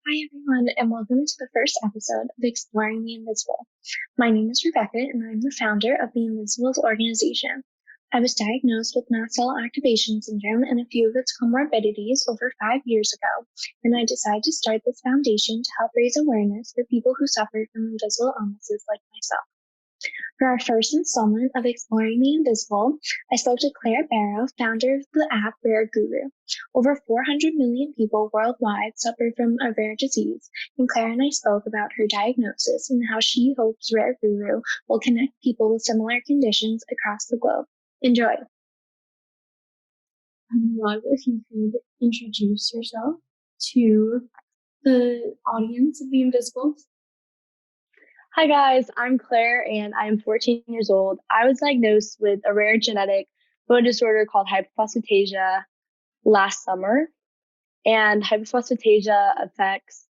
Hi, everyone, and welcome to the first episode of Exploring the Invisible. My name is Rebecca, and I'm the founder of the Invizibles organization. I was diagnosed with mast cell activation syndrome and a few of its comorbidities over 5 years ago, and I decided to start this foundation to help raise awareness for people who suffer from invisible illnesses like myself. For our first installment of Exploring the Invisible, I spoke to Claire Barrow, founder of the app RareGuru. Over 400 million people worldwide suffer from a rare disease, and Claire and I spoke about her diagnosis and how she hopes RareGuru will connect people with similar conditions across the globe. Enjoy. I'd love if you could introduce yourself to the audience of the Invisibles. Hi guys, I'm Claire and I'm 14 years old. I was diagnosed with a rare genetic bone disorder called hypophosphatasia last summer. And hypophosphatasia affects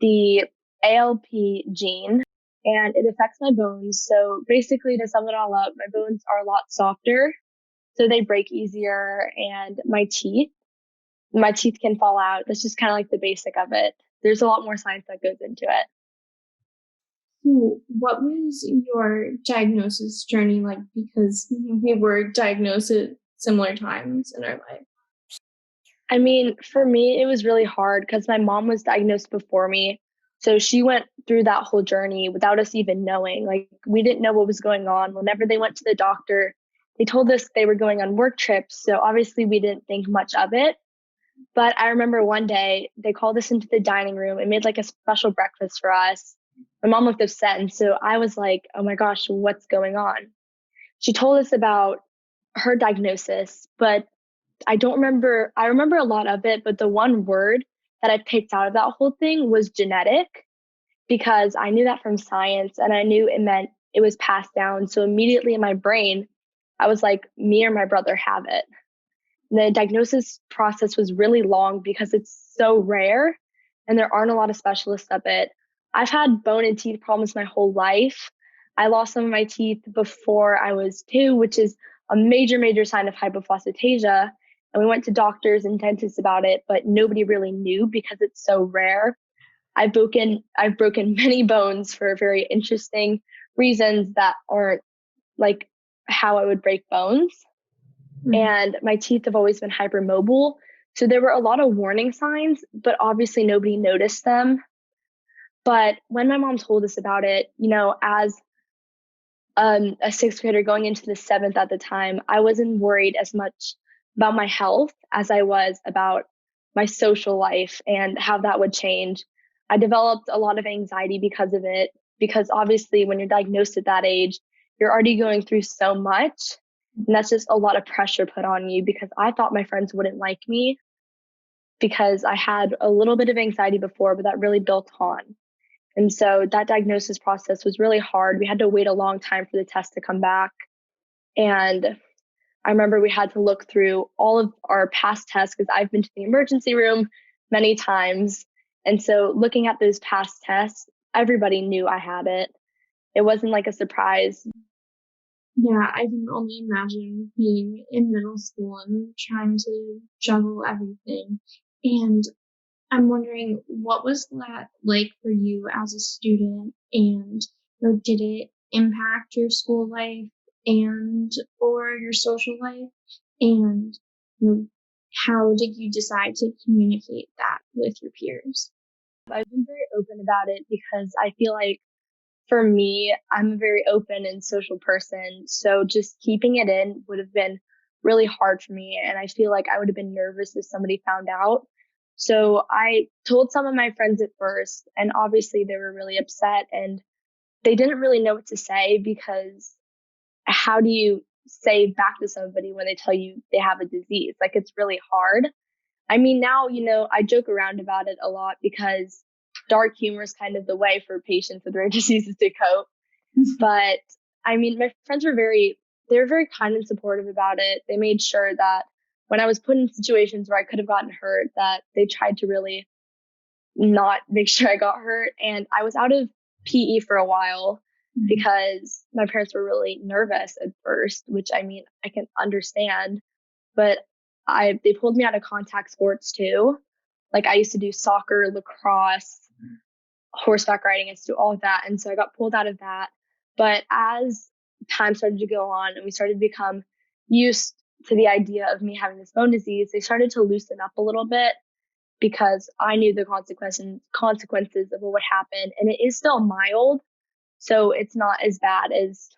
the ALP gene and it affects my bones. So basically, to sum it all up, my bones are a lot softer, so they break easier, and my teeth can fall out. That's just kind of like the basic of it. There's a lot more science that goes into it. What was your diagnosis journey like? Because we were diagnosed at similar times in our life. I mean, for me, it was really hard because my mom was diagnosed before me. So she went through that whole journey without us even knowing. Like, we didn't know what was going on. Whenever they went to the doctor, they told us they were going on work trips. So obviously, we didn't think much of it. But I remember one day they called us into the dining room and made like a special breakfast for us. My mom looked upset. And so I was like, oh my gosh, what's going on? She told us about her diagnosis, but I remember a lot of it, but the one word that I picked out of that whole thing was genetic, because I knew that from science and I knew it meant it was passed down. So immediately in my brain, I was like, me or my brother have it. The diagnosis process was really long because it's so rare and there aren't a lot of specialists of it. I've had bone and teeth problems my whole life. I lost some of my teeth before I was 2, which is a major, major sign of hypophosphatasia. And we went to doctors and dentists about it, but nobody really knew because it's so rare. I've broken many bones for very interesting reasons that aren't like how I would break bones. Mm-hmm. And my teeth have always been hypermobile. So there were a lot of warning signs, but obviously nobody noticed them. But when my mom told us about it, as a 6th grader going into the 7th at the time, I wasn't worried as much about my health as I was about my social life and how that would change. I developed a lot of anxiety because of it, because obviously when you're diagnosed at that age, you're already going through so much. And that's just a lot of pressure put on you, because I thought my friends wouldn't like me because I had a little bit of anxiety before, but that really built on. And so that diagnosis process was really hard. We had to wait a long time for the test to come back. And I remember we had to look through all of our past tests, because I've been to the emergency room many times. And so looking at those past tests, everybody knew I had it. It wasn't like a surprise. Yeah, I can only imagine being in middle school and trying to juggle everything. And I'm wondering, what was that like for you as a student, and did it impact your school life and or your social life? And how did you decide to communicate that with your peers? I've been very open about it because I feel like, for me, I'm a very open and social person. So just keeping it in would have been really hard for me. And I feel like I would have been nervous if somebody found out. So I told some of my friends at first, and obviously they were really upset and they didn't really know what to say, because how do you say back to somebody when they tell you they have a disease? Like, it's really hard. I mean, now, I joke around about it a lot because dark humor is kind of the way for patients with rare diseases to cope. But I mean, my friends were very kind and supportive about it. They made sure that when I was put in situations where I could have gotten hurt, that they tried to really not make sure I got hurt. And I was out of PE for a while because my parents were really nervous at first, which, I mean, I can understand, but they pulled me out of contact sports too. Like I used to do soccer, lacrosse, horseback riding. I used to do all of that. And so I got pulled out of that. But as time started to go on and we started to become used to the idea of me having this bone disease, they started to loosen up a little bit because I knew the consequences of what would happen. And it is still mild. So it's not as bad as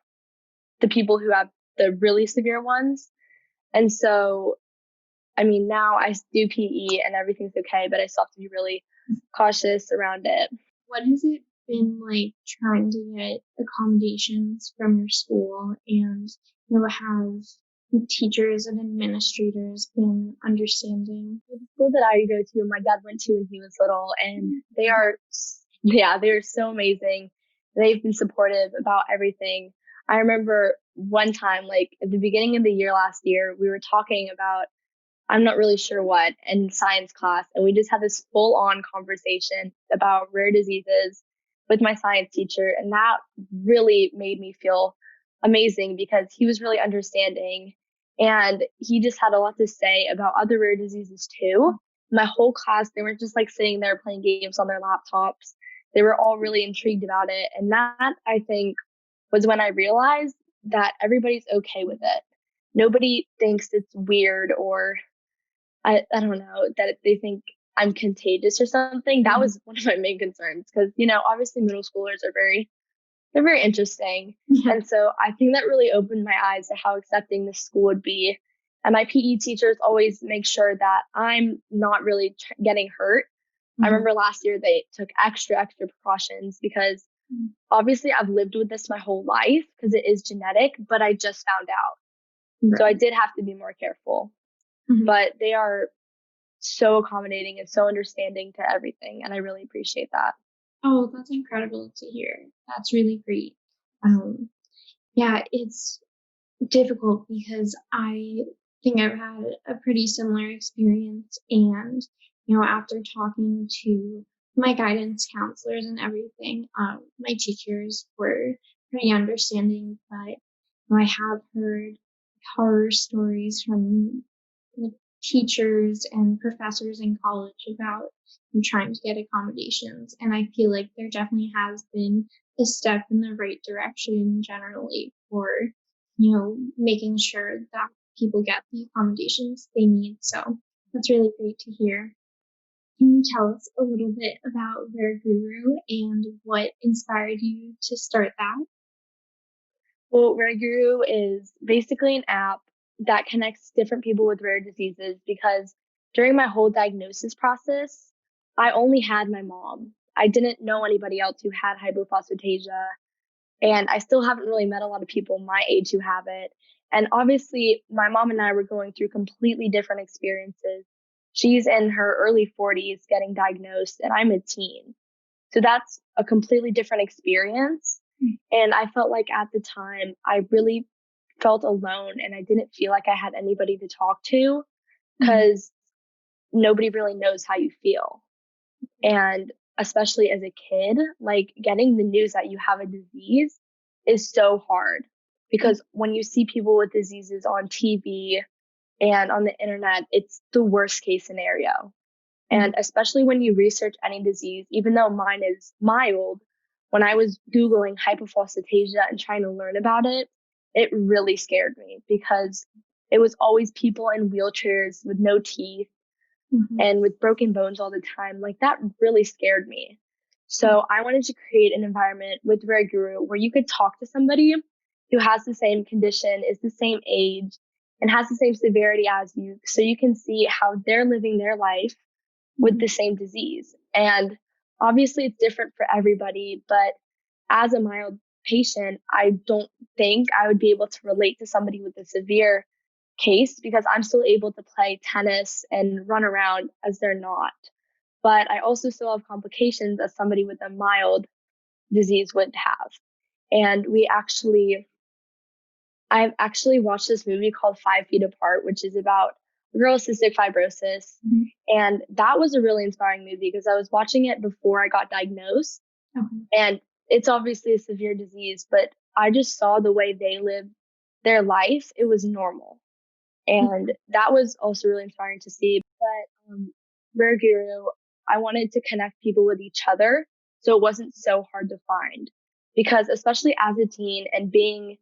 the people who have the really severe ones. And so, I mean, now I do PE and everything's okay, but I still have to be really cautious around it. What has it been like trying to get accommodations from your school, and have teachers and administrators been understanding? The school that I go to, my dad went to when he was little, and they're so amazing. They've been supportive about everything. I remember one time, like at the beginning of the year last year, we were talking about, I'm not really sure what, in science class, and we just had this full on conversation about rare diseases with my science teacher, and that really made me feel amazing because he was really understanding, and he just had a lot to say about other rare diseases too. My whole class, they weren't just like sitting there playing games on their laptops. They were all really intrigued about it, and that, I think, was when I realized that everybody's okay with it. Nobody thinks it's weird, or I don't know, that they think I'm contagious or something. That was one of my main concerns because, obviously middle schoolers they're very interesting. Yeah. And so I think that really opened my eyes to how accepting the school would be. And my PE teachers always make sure that I'm not really getting hurt. I remember last year they took extra precautions because obviously I've lived with this my whole life because it is genetic, but I just found out. Right. So I did have to be more careful. But they are so accommodating and so understanding to everything. And I really appreciate that. Oh, that's incredible to hear. That's really great. Yeah, it's difficult because I think I've had a pretty similar experience. And, after talking to my guidance counselors and everything, my teachers were pretty understanding, but I have heard horror stories from teachers and professors in college about trying to get accommodations. And I feel like there definitely has been a step in the right direction generally for, making sure that people get the accommodations they need. So that's really great to hear. Can you tell us a little bit about RareGuru and what inspired you to start that? Well, RareGuru is basically an app that connects different people with rare diseases because during my whole diagnosis process, I only had my mom. I didn't know anybody else who had hypophosphatasia, and I still haven't really met a lot of people my age who have it. And obviously, my mom and I were going through completely different experiences. She's in her early 40s getting diagnosed, and I'm a teen. So that's a completely different experience. And I felt like at the time, I really felt alone and I didn't feel like I had anybody to talk to because nobody really knows how you feel. And especially as a kid, like getting the news that you have a disease is so hard because when you see people with diseases on TV and on the internet, it's the worst case scenario. And especially when you research any disease, even though mine is mild, when I was Googling hypophosphatasia and trying to learn about it, it really scared me because it was always people in wheelchairs with no teeth and with broken bones all the time. Like that really scared me. So I wanted to create an environment with RareGuru where you could talk to somebody who has the same condition, is the same age, and has the same severity as you, so you can see how they're living their life with the same disease. And obviously it's different for everybody, but as a mild patient, I don't think I would be able to relate to somebody with a severe case because I'm still able to play tennis and run around as they're not. But I also still have complications as somebody with a mild disease would have. And I've actually watched this movie called 5 Feet Apart, which is about girl with cystic fibrosis. And that was a really inspiring movie because I was watching it before I got diagnosed. And it's obviously a severe disease, but I just saw the way they lived their life. It was normal. And that was also really inspiring to see. But Rare Guru, I wanted to connect people with each other so it wasn't so hard to find. Because especially as a teen and being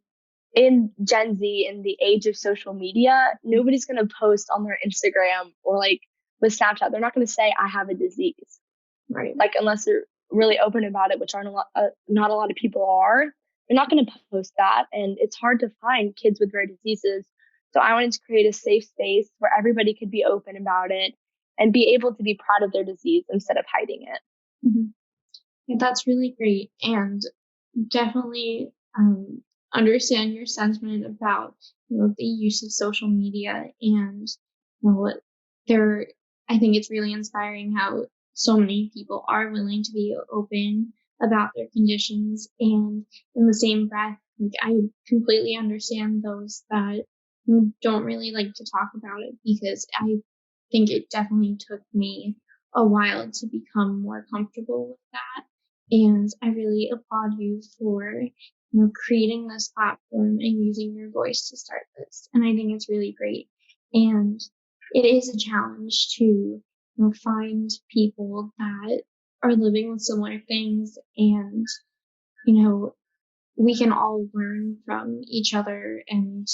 in Gen Z in the age of social media, nobody's going to post on their Instagram or like with Snapchat. They're not going to say, I have a disease. Right. Like, unless they're really open about it, which not a lot of people are, they're not going to post that. And it's hard to find kids with rare diseases. So I wanted to create a safe space where everybody could be open about it and be able to be proud of their disease instead of hiding it. Mm-hmm. Yeah, that's really great. And definitely understand your sentiment about the use of social media, and there I think it's really inspiring how so many people are willing to be open about their conditions, and in the same breath, like, I completely understand those that don't really like to talk about it, because I think it definitely took me a while to become more comfortable with that. And I really applaud you for creating this platform and using your voice to start this. And I think it's really great. And it is a challenge to find people that are living with similar things, and we can all learn from each other, and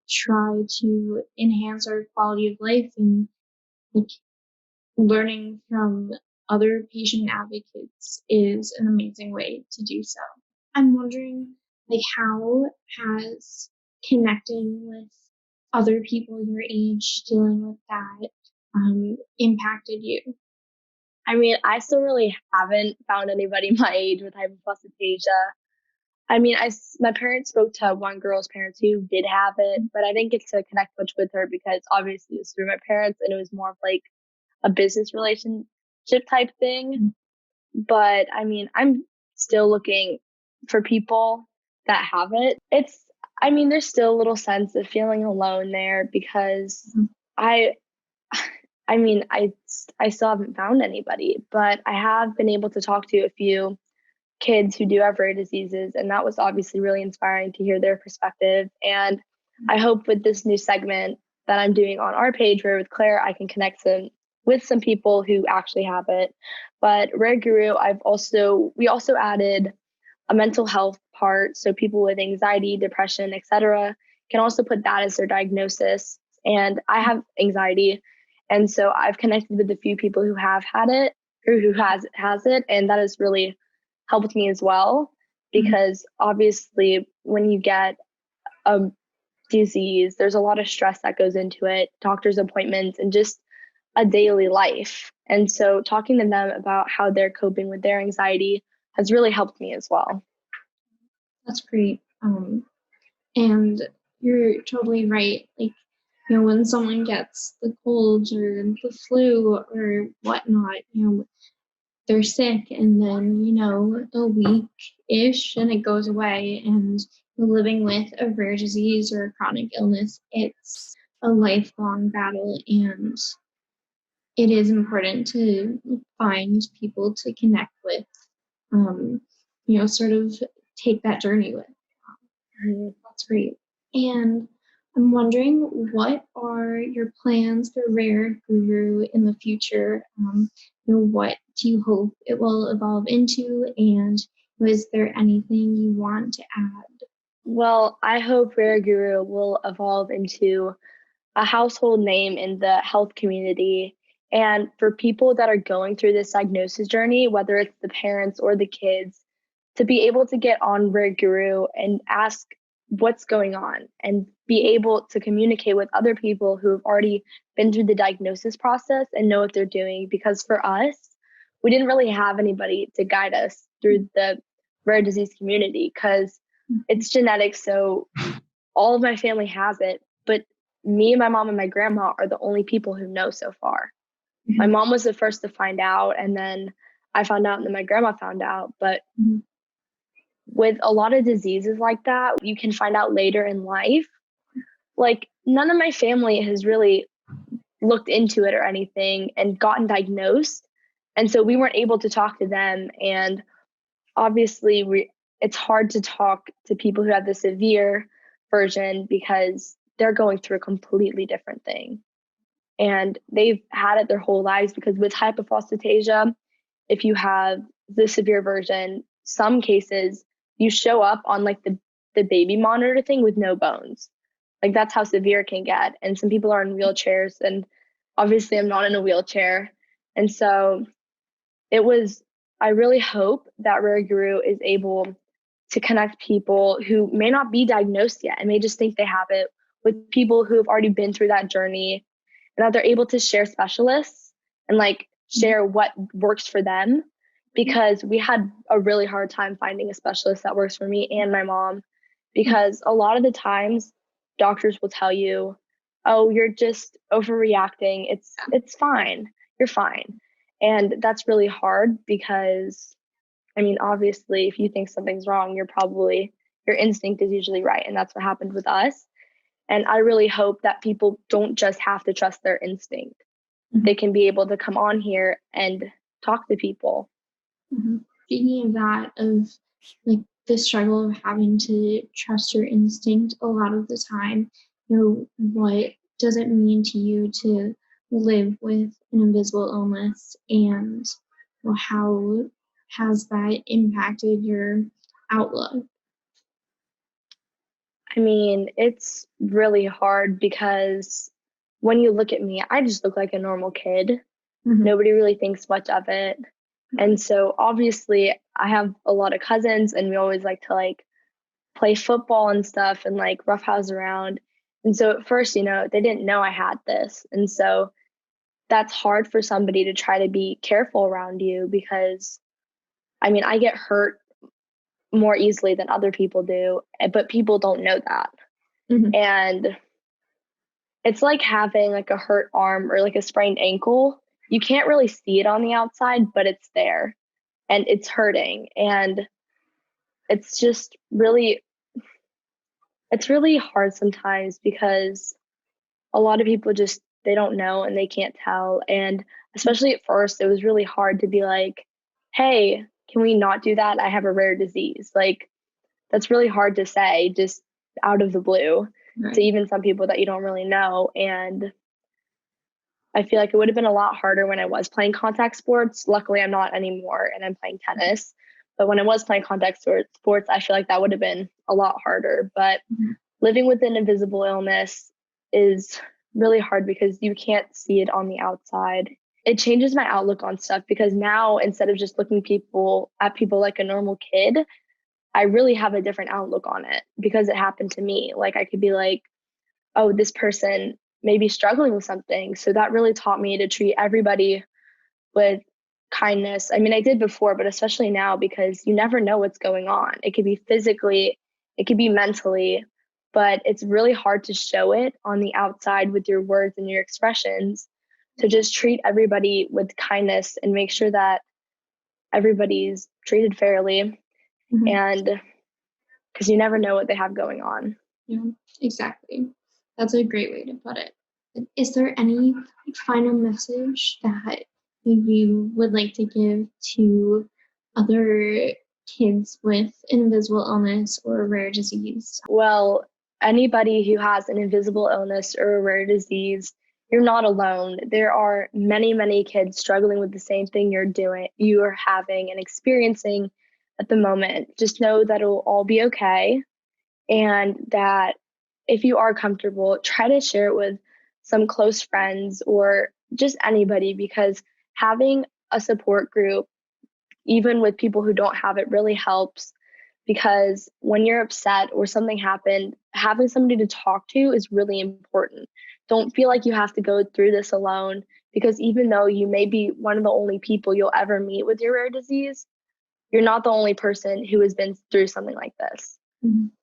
try to enhance our quality of life, and like, learning from other patient advocates is an amazing way to do so. I'm wondering, like, how has connecting with other people your age dealing with that impacted you? I mean, I still really haven't found anybody my age with hypophosphatasia. I mean, my parents spoke to one girl's parents who did have it, but I didn't get to connect much with her because obviously it was through my parents and it was more of like a business relationship type thing. But I mean, I'm still looking for people that have it. I mean, there's still a little sense of feeling alone there because I, I mean, I still haven't found anybody, but I have been able to talk to a few kids who do have rare diseases, and that was obviously really inspiring to hear their perspective. And I hope with this new segment that I'm doing on our page, Rare with Claire, I can connect with some people who actually have it. But Rare Guru, we also added a mental health part, so people with anxiety, depression, etc., can also put that as their diagnosis. And I have anxiety, and so I've connected with a few people who have had it or who has it, and that has really helped me as well, because obviously when you get a disease, there's a lot of stress that goes into it, doctor's appointments, and just a daily life. And so talking to them about how they're coping with their anxiety has really helped me as well. That's great. And you're totally right. Like, when someone gets the colds or the flu or whatnot, they're sick, and then, a week-ish and it goes away, and living with a rare disease or a chronic illness, it's a lifelong battle, and it is important to find people to connect with, sort of take that journey with. That's great. And I'm wondering, what are your plans for Rare Guru in the future? What do you hope it will evolve into? And is there anything you want to add? Well, I hope Rare Guru will evolve into a household name in the health community. And for people that are going through this diagnosis journey, whether it's the parents or the kids, to be able to get on Rare Guru and ask what's going on and be able to communicate with other people who have already been through the diagnosis process and know what they're doing. Because for us, we didn't really have anybody to guide us through the rare disease community because it's genetic. So all of my family has it, but me, my mom, and my grandma are the only people who know so far. My mom was the first to find out, and then I found out, and then my grandma found out. But with a lot of diseases like that, you can find out later in life. Like, none of my family has really looked into it or anything and gotten diagnosed. And so we weren't able to talk to them. And obviously, it's hard to talk to people who have the severe version because they're going through a completely different thing. and they've had it their whole lives, because with hypophosphatasia, if you have the severe version, some cases you show up on like the baby monitor thing with no bones. Like that's how severe it can get. And some people are in wheelchairs, and obviously I'm not in a wheelchair. And so I really hope that Rare Guru is able to connect people who may not be diagnosed yet and may just think they have it with people who have already been through that journey, and that they're able to share specialists and like share what works for them, because we had a really hard time finding a specialist that works for me and my mom, because a lot of the times doctors will tell you, oh, you're just overreacting, it's fine, you're fine. And that's really hard, because I mean, obviously if you think something's wrong, your instinct is usually right, and that's what happened with us. And I really hope that people don't just have to trust their instinct. They can be able to come on here and talk to people. Speaking of that, of like the struggle of having to trust your instinct a lot of the time, what does it mean to you to live with an invisible illness, and how has that impacted your outlook? I mean, it's really hard, because when you look at me, I just look like a normal kid. Nobody really thinks much of it. And so obviously I have a lot of cousins, and we always like to like play football and stuff and like roughhouse around. And so at first, they didn't know I had this. And so that's hard for somebody to try to be careful around you, because I mean, I get hurt more easily than other people do, but people don't know that. And it's like having like a hurt arm or like a sprained ankle. You can't really see it on the outside, but it's there and it's hurting. And it's just it's really hard sometimes, because a lot of people just, they don't know and they can't tell. And especially at first, it was really hard to be like, hey, can we not do that? I have a rare disease. Like, that's really hard to say just out of the blue to even some people that you don't really know. And I feel like it would have been a lot harder when I was playing contact sports. Luckily, I'm not anymore, and I'm playing tennis. But when I was playing contact sports, I feel like that would have been a lot harder. But living with an invisible illness is really hard, because you can't see it on the outside. It changes my outlook on stuff, because now instead of just looking at people like a normal kid, I really have a different outlook on it, because it happened to me. Like, I could be like, oh, this person may be struggling with something. So that really taught me to treat everybody with kindness. I mean, I did before, but especially now, because you never know what's going on. It could be physically, it could be mentally, but it's really hard to show it on the outside with your words and your expressions. To just treat everybody with kindness and make sure that everybody's treated fairly. And because you never know what they have going on. Yeah, exactly. That's a great way to put it. Is there any final message that you would like to give to other kids with an invisible illness or a rare disease? Well, anybody who has an invisible illness or a rare disease, you're not alone. There are many, many kids struggling with the same thing you are having and experiencing at the moment. Just know that it'll all be okay, and that if you are comfortable, try to share it with some close friends or just anybody, because having a support group, even with people who don't have it, really helps. Because when you're upset or something happened, having somebody to talk to is really important. Don't feel like you have to go through this alone, because even though you may be one of the only people you'll ever meet with your rare disease, you're not the only person who has been through something like this.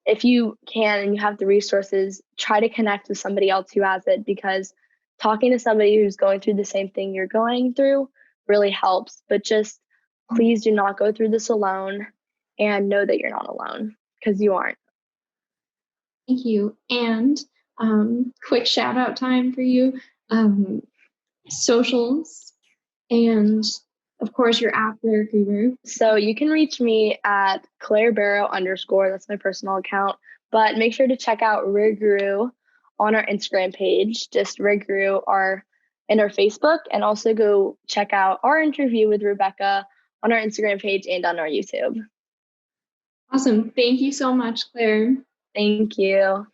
If you can and you have the resources, try to connect with somebody else who has it, because talking to somebody who's going through the same thing you're going through really helps. But just please do not go through this alone, and know that you're not alone, because you aren't. Thank you. And quick shout out time for you. Socials, and of course your app, RareGuru. So you can reach me at Barrow _ that's my personal account, but make sure to check out RareGuru on our Instagram page. Just RareGuru, our and our Facebook, and also go check out our interview with Rebecca on our Instagram page and on our YouTube. Awesome. Thank you so much, Claire. Thank you.